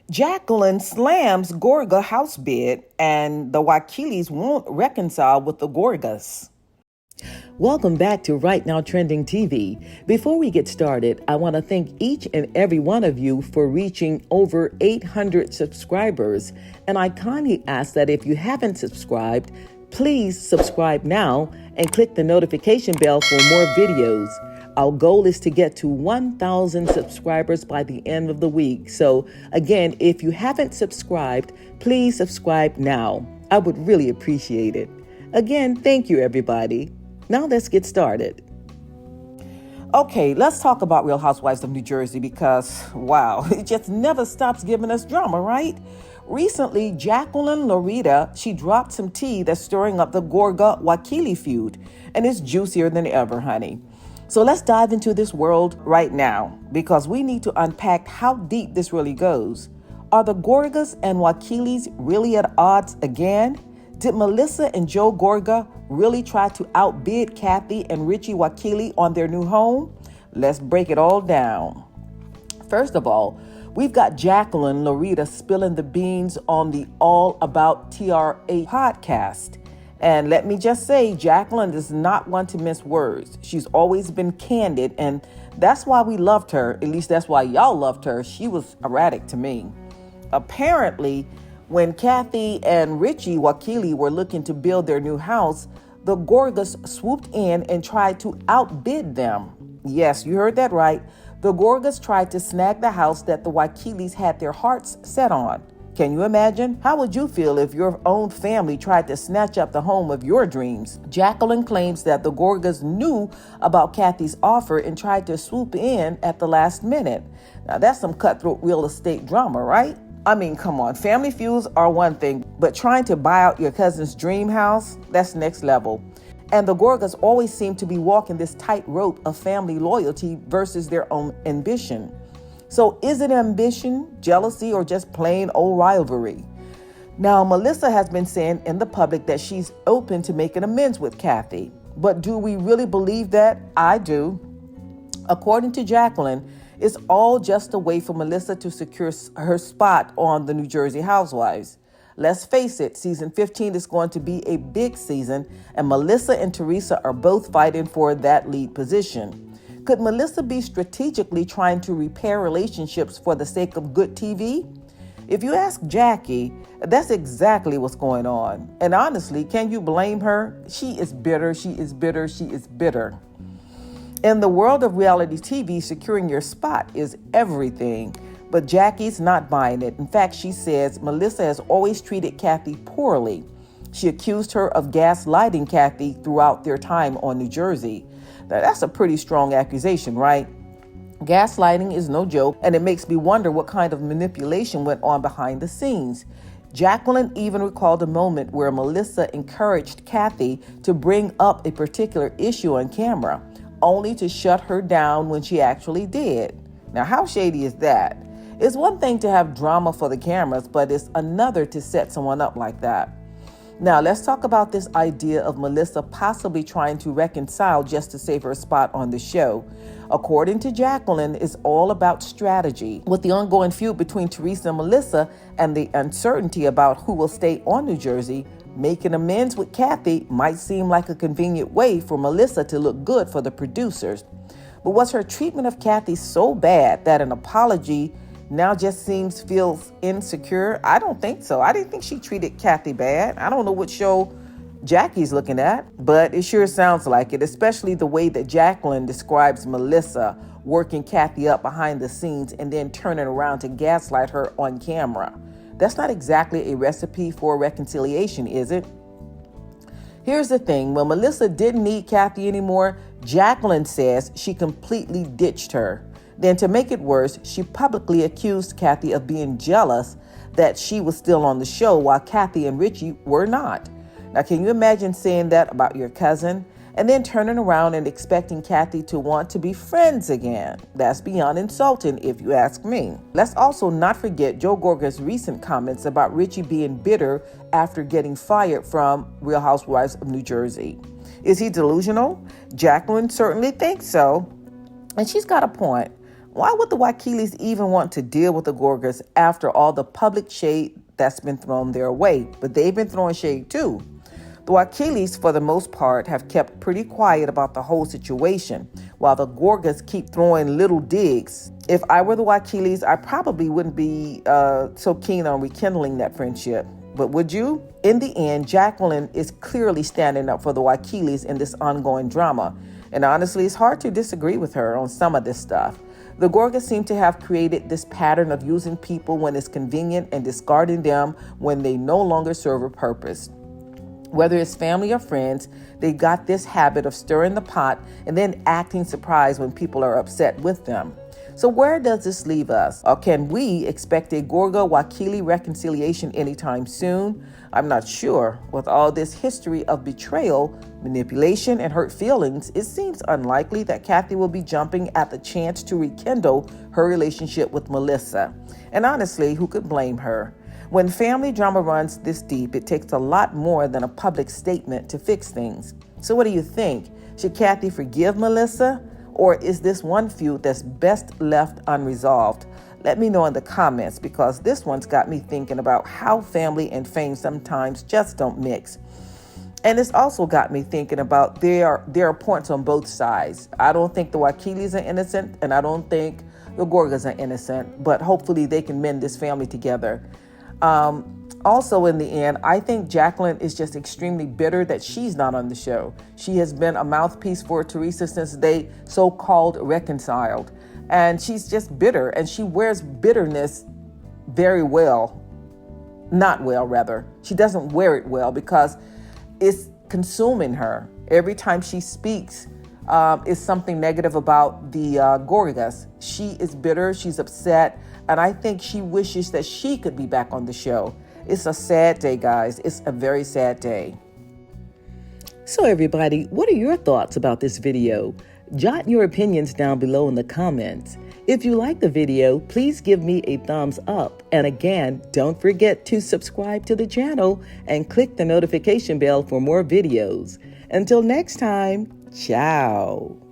Jacqueline slams Gorga house bid, and the Wakiles won't reconcile with the Gorgas. Welcome back to Right Now Trending TV. Before we get started, I want to thank each and every one of you for reaching over 800 subscribers. And I kindly ask that if you haven't subscribed, please subscribe now and click the notification bell for more videos. Our goal is to get to 1,000 subscribers by the end of the week. So again, if you haven't subscribed, please subscribe now. I would really appreciate it. Again, thank you, everybody. Now let's get started. Okay, let's talk about Real Housewives of New Jersey because, wow, it just never stops giving us drama, right? Recently, Jacqueline Loretta, she dropped some tea that's stirring up the Gorga Wakile feud, and it's juicier than ever, honey. So let's dive into this world right now because we need to unpack how deep this really goes. Are the Gorgas and Wakiles really at odds again? Did Melissa and Joe Gorga really try to outbid Kathy and Richie Wakile on their new home? Let's break it all down. First of all, we've got Jacqueline Loretta spilling the beans on the All About TRA podcast. And let me just say, Jacqueline is not one to mince words. She's always been candid, and that's why we loved her. At least that's why y'all loved her. She was erratic to me. Apparently, when Kathy and Richie Wakile were looking to build their new house, the Gorgas swooped in and tried to outbid them. Yes, you heard that right. The Gorgas tried to snag the house that the Wakiles had their hearts set on. Can you imagine? How would you feel if your own family tried to snatch up the home of your dreams? Jacqueline claims that the Gorgas knew about Kathy's offer and tried to swoop in at the last minute. Now that's some cutthroat real estate drama, right? I mean, come on, family feuds are one thing, but trying to buy out your cousin's dream house, that's next level. And the Gorgas always seem to be walking this tightrope of family loyalty versus their own ambition. So is it ambition, jealousy, or just plain old rivalry? Now, Melissa has been saying in the public that she's open to making amends with Kathy. But do we really believe that? I do. According to Jacqueline, it's all just a way for Melissa to secure her spot on the New Jersey Housewives. Let's face it, season 15 is going to be a big season, and Melissa and Teresa are both fighting for that lead position. Could Melissa be strategically trying to repair relationships for the sake of good TV? If you ask Jackie, that's exactly what's going on. And honestly, can you blame her? She is bitter, she is bitter, she is bitter. In the world of reality TV, securing your spot is everything. But Jackie's not buying it. In fact, she says Melissa has always treated Kathy poorly. She accused her of gaslighting Kathy throughout their time on New Jersey. Now, that's a pretty strong accusation, right? Gaslighting is no joke, and it makes me wonder what kind of manipulation went on behind the scenes. Jacqueline even recalled a moment where Melissa encouraged Kathy to bring up a particular issue on camera, only to shut her down when she actually did. Now, how shady is that? It's one thing to have drama for the cameras, but it's another to set someone up like that. Now, let's talk about this idea of Melissa possibly trying to reconcile just to save her spot on the show. According to Jacqueline, it's all about strategy. With the ongoing feud between Teresa and Melissa and the uncertainty about who will stay on New Jersey, making amends with Kathy might seem like a convenient way for Melissa to look good for the producers. But was her treatment of Kathy so bad that an apology now just feels insecure? I don't think so. I didn't think she treated Kathy bad. I don't know what show Jackie's looking at, but it sure sounds like it, especially the way that Jacqueline describes Melissa working Kathy up behind the scenes and then turning around to gaslight her on camera. That's not exactly a recipe for reconciliation, is it? Here's the thing. When Melissa didn't need Kathy anymore, Jacqueline says she completely ditched her. Then to make it worse, she publicly accused Kathy of being jealous that she was still on the show while Kathy and Richie were not. Now, can you imagine saying that about your cousin and then turning around and expecting Kathy to want to be friends again? That's beyond insulting, if you ask me. Let's also not forget Joe Gorgas' recent comments about Richie being bitter after getting fired from Real Housewives of New Jersey. Is he delusional? Jacqueline certainly thinks so. And she's got a point. Why would the Wakiles even want to deal with the Gorgas after all the public shade that's been thrown their way? But they've been throwing shade too. The Wakiles, for the most part, have kept pretty quiet about the whole situation, while the Gorgas keep throwing little digs. If I were the Wakiles, I probably wouldn't be so keen on rekindling that friendship. But would you? In the end, Jacqueline is clearly standing up for the Wakiles in this ongoing drama. And honestly, it's hard to disagree with her on some of this stuff. The Gorgas seem to have created this pattern of using people when it's convenient and discarding them when they no longer serve a purpose. Whether it's family or friends, they got this habit of stirring the pot and then acting surprised when people are upset with them. So where does this leave us? Or can we expect a Gorga Wakile reconciliation anytime soon? I'm not sure. With all this history of betrayal, manipulation, and hurt feelings, it seems unlikely that Kathy will be jumping at the chance to rekindle her relationship with Melissa. And honestly, who could blame her? When family drama runs this deep, it takes a lot more than a public statement to fix things. So what do you think? Should Kathy forgive Melissa? Or is this one feud that's best left unresolved? Let me know in the comments, because this one's got me thinking about how family and fame sometimes just don't mix. And it's also got me thinking about there are points on both sides. I don't think the Wakiles are innocent, and I don't think the Gorgas are innocent, but hopefully they can mend this family together. Also, in the end, I think Jacqueline is just extremely bitter that she's not on the show. She has been a mouthpiece for Teresa since they so-called reconciled. And she's just bitter, and she wears bitterness very well. Not well, rather. She doesn't wear it well because it's consuming her. Every time she speaks, is something negative about the Gorgas. She is bitter, she's upset, and I think she wishes that she could be back on the show. It's a sad day, guys. It's a very sad day. So everybody, what are your thoughts about this video? Jot your opinions down below in the comments. If you like the video, please give me a thumbs up. And again, don't forget to subscribe to the channel and click the notification bell for more videos. Until next time, ciao.